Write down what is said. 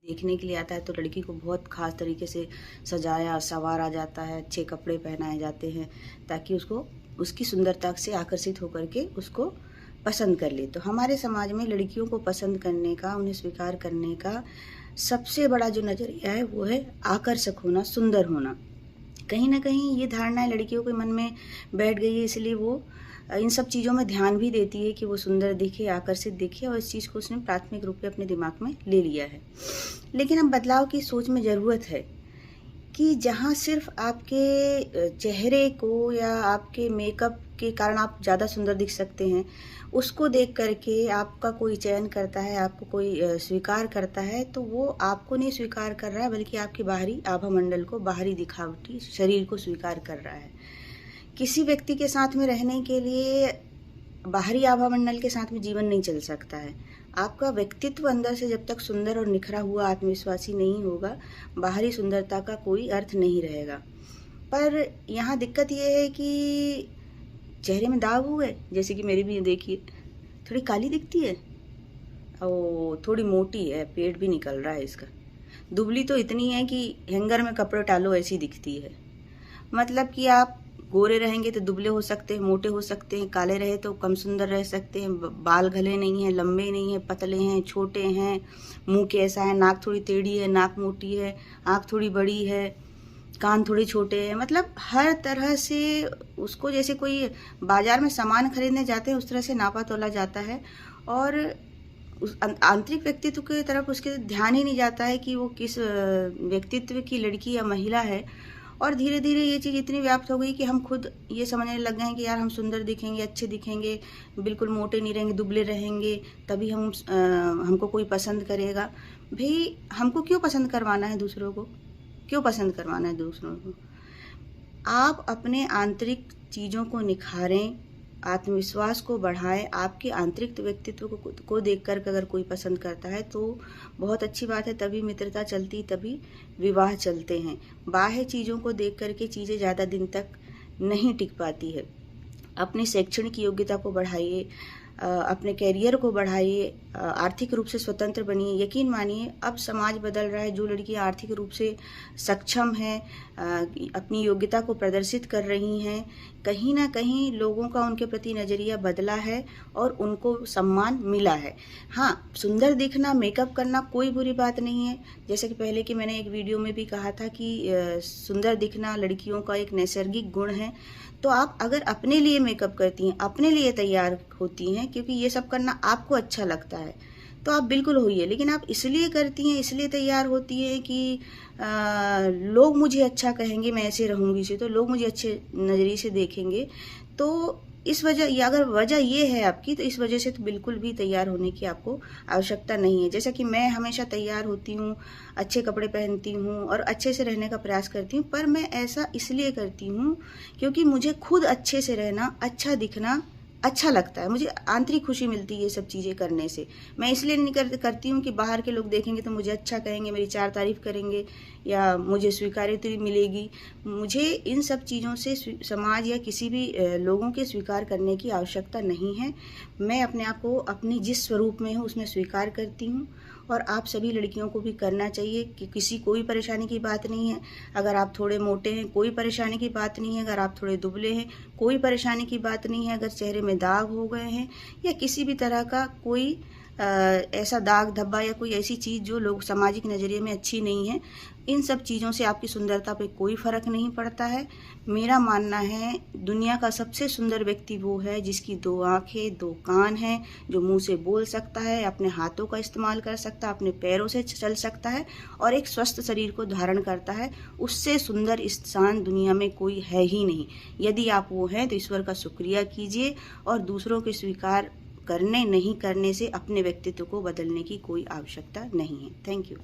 देखने के लिए आता है तो लड़की को बहुत ख़ास तरीके से सजाया संवारा जाता है, अच्छे कपड़े पहनाए जाते हैं ताकि उसको उसकी सुंदरता से आकर्षित होकर के उसको पसंद कर ले। तो हमारे समाज में लड़कियों को पसंद करने का, उन्हें स्वीकार करने का सबसे बड़ा जो नज़रिया है वो है आकर्षक होना, सुंदर होना। कहीं ना कहीं ये धारणा लड़कियों के मन में बैठ गई है, इसलिए वो इन सब चीज़ों में ध्यान भी देती है कि वो सुंदर दिखे, आकर्षित दिखे, और इस चीज़ को उसने प्राथमिक रूप से अपने दिमाग में ले लिया है। लेकिन अब बदलाव की सोच में ज़रूरत है कि जहाँ सिर्फ आपके चेहरे को या आपके मेकअप के कारण आप ज़्यादा सुंदर दिख सकते हैं, उसको देख करके आपका कोई चयन करता है, आपको कोई स्वीकार करता है, तो वो आपको नहीं स्वीकार कर रहा है बल्कि आपके बाहरी आभा मंडल को, बाहरी दिखावटी शरीर को स्वीकार कर रहा है। किसी व्यक्ति के साथ में रहने के लिए बाहरी आभा मंडल के साथ में जीवन नहीं चल सकता है। आपका व्यक्तित्व अंदर से जब तक सुंदर और निखरा हुआ आत्मविश्वासी नहीं होगा, बाहरी सुंदरता का कोई अर्थ नहीं रहेगा। पर यहाँ दिक्कत ये है कि चेहरे में दाग हो गए, जैसे कि मेरी भी देखिए थोड़ी काली दिखती है और थोड़ी मोटी है, पेट भी निकल रहा है इसका। दुबली तो इतनी है कि हैंगर में कपड़े डालो ऐसी दिखती है। मतलब कि आप गोरे रहेंगे तो दुबले हो सकते हैं, मोटे हो सकते हैं, काले रहे तो कम सुंदर रह सकते हैं, बाल घले नहीं हैं, लंबे नहीं हैं, पतले हैं, छोटे हैं, मुंह कैसा है, नाक थोड़ी टेढ़ी है, नाक मोटी है, आँख थोड़ी बड़ी है, कान थोड़े छोटे हैं। मतलब हर तरह से उसको, जैसे कोई बाजार में सामान खरीदने जाते हैं उस तरह से नापा तोला जाता है, और उस आंतरिक व्यक्तित्व की तरफ उसके ध्यान ही नहीं जाता है कि वो किस व्यक्तित्व की लड़की या महिला है। और धीरे धीरे ये चीज़ इतनी व्याप्त हो गई कि हम खुद ये समझने लग गए हैं कि यार हम सुंदर दिखेंगे, अच्छे दिखेंगे, बिल्कुल मोटे नहीं रहेंगे, दुबले रहेंगे, तभी हमको कोई पसंद करेगा। भाई हमको क्यों पसंद करवाना है दूसरों को? क्यों पसंद करवाना है दूसरों को? आप अपने आंतरिक चीज़ों को निखारें, आत्मविश्वास को बढ़ाएं। आपके आंतरिक व्यक्तित्व को देखकर अगर कोई पसंद करता है तो बहुत अच्छी बात है, तभी मित्रता चलती, तभी विवाह चलते हैं। बाह्य चीज़ों को देख करके चीज़ें ज़्यादा दिन तक नहीं टिक पाती है। अपनी शैक्षणिक योग्यता को बढ़ाइए, अपने कैरियर को बढ़ाइए, आर्थिक रूप से स्वतंत्र बनिए। यकीन मानिए अब समाज बदल रहा है। जो लड़कियां आर्थिक रूप से सक्षम हैं, अपनी योग्यता को प्रदर्शित कर रही हैं, कहीं ना कहीं लोगों का उनके प्रति नज़रिया बदला है और उनको सम्मान मिला है। हाँ, सुंदर दिखना, मेकअप करना कोई बुरी बात नहीं है। जैसे कि पहले कि मैंने एक वीडियो में भी कहा था कि सुंदर दिखना लड़कियों का एक नैसर्गिक गुण है। तो आप अगर अपने लिए मेकअप करती हैं, अपने लिए तैयार होती हैं, क्योंकि ये सब करना आपको अच्छा लगता है, तो आप बिल्कुल होइए। लेकिन आप इसलिए करती हैं, इसलिए तैयार होती हैं कि लोग मुझे अच्छा कहेंगे, मैं ऐसे रहूँगी से तो लोग मुझे अच्छे नज़रिए से देखेंगे, तो इस वजह, या अगर वजह ये है आपकी, तो इस वजह से तो बिल्कुल भी तैयार होने की आपको आवश्यकता नहीं है। जैसा कि मैं हमेशा तैयार होती हूँ, अच्छे कपड़े पहनती हूँ और अच्छे से रहने का प्रयास करती हूँ, पर मैं ऐसा इसलिए करती हूँ क्योंकि मुझे खुद अच्छे से रहना, अच्छा दिखना अच्छा लगता है। मुझे आंतरिक खुशी मिलती है ये सब चीज़ें करने से। मैं इसलिए नहीं करती हूँ कि बाहर के लोग देखेंगे तो मुझे अच्छा कहेंगे, मेरी चार तारीफ करेंगे या मुझे स्वीकार्यता मिलेगी। मुझे इन सब चीज़ों से समाज या किसी भी लोगों के स्वीकार करने की आवश्यकता नहीं है। मैं अपने आप को अपने जिस स्वरूप में हूँ उसमें स्वीकार करती हूँ, और आप सभी लड़कियों को भी करना चाहिए कि किसी कोई परेशानी की बात नहीं है। अगर आप थोड़े मोटे हैं कोई परेशानी की बात नहीं है, अगर आप थोड़े दुबले हैं कोई परेशानी की बात नहीं है, अगर चेहरे में दाग हो गए हैं या किसी भी तरह का कोई ऐसा दाग धब्बा या कोई ऐसी चीज़ जो लोग सामाजिक नज़रिए में अच्छी नहीं है, इन सब चीज़ों से आपकी सुंदरता पे कोई फ़र्क नहीं पड़ता है। मेरा मानना है दुनिया का सबसे सुंदर व्यक्ति वो है जिसकी 2 आँखें, 2 कान हैं, जो मुंह से बोल सकता है, अपने हाथों का इस्तेमाल कर सकता है, अपने पैरों से चल सकता है और एक स्वस्थ शरीर को धारण करता है। उससे सुंदर इंसान दुनिया में कोई है ही नहीं। यदि आप वो हैं तो ईश्वर का शुक्रिया कीजिए, और दूसरों के स्वीकार करने नहीं करने से अपने व्यक्तित्व को बदलने की कोई आवश्यकता नहीं है। Thank you.